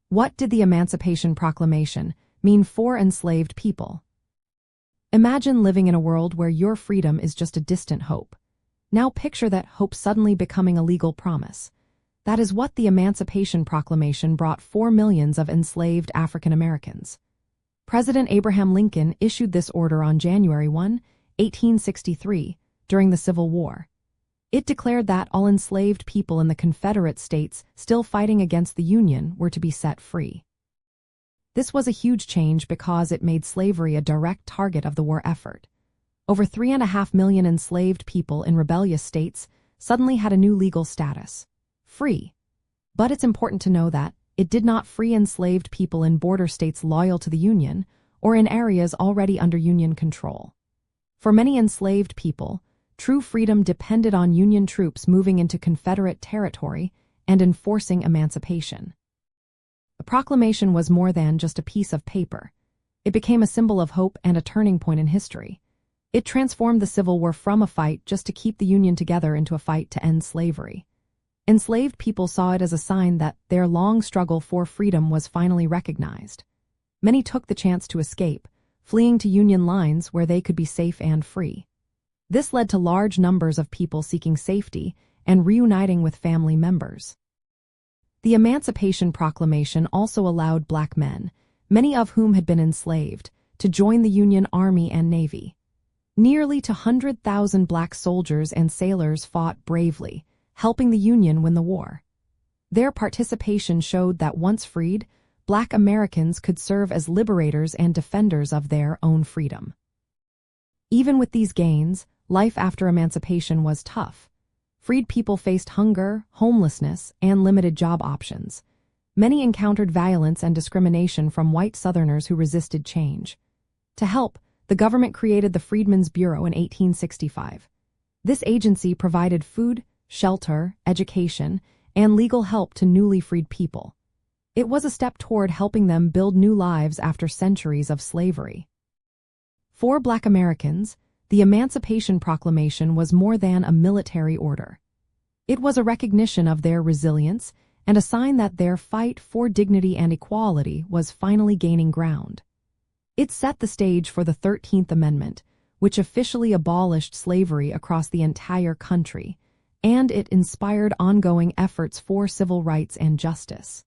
What did the Emancipation Proclamation mean for enslaved people? Imagine living in a world where your freedom is just a distant hope. Now picture that hope suddenly becoming a legal promise. That is what the Emancipation Proclamation brought for millions of enslaved African Americans. President Abraham Lincoln issued this order on January 1, 1863, during the Civil War. It declared that all enslaved people in the Confederate States still fighting against the Union were to be set free. This was a huge change because it made slavery a direct target of the war effort. Over 3.5 million enslaved people in rebellious states suddenly had a new legal status: free. But it's important to know that it did not free enslaved people in border states loyal to the Union or in areas already under Union control. For many enslaved people, true freedom depended on Union troops moving into Confederate territory and enforcing emancipation. The proclamation was more than just a piece of paper. It became a symbol of hope and a turning point in history. It transformed the Civil War from a fight just to keep the Union together into a fight to end slavery. Enslaved people saw it as a sign that their long struggle for freedom was finally recognized. Many took the chance to escape, fleeing to Union lines where they could be safe and free. This led to large numbers of people seeking safety and reuniting with family members. The Emancipation Proclamation also allowed black men, many of whom had been enslaved, to join the Union Army and Navy. Nearly 200,000 black soldiers and sailors fought bravely, helping the Union win the war. Their participation showed that once freed, black Americans could serve as liberators and defenders of their own freedom. Even with these gains, life after emancipation was tough. Freed people faced hunger, homelessness, and limited job options. Many encountered violence and discrimination from white Southerners who resisted change. To help, the government created the Freedmen's Bureau in 1865. This agency provided food, shelter, education, and legal help to newly freed people. It was a step toward helping them build new lives after centuries of slavery. For Black Americans, the Emancipation Proclamation was more than a military order. It was a recognition of their resilience and a sign that their fight for dignity and equality was finally gaining ground. It set the stage for the 13th Amendment, which officially abolished slavery across the entire country, and it inspired ongoing efforts for civil rights and justice.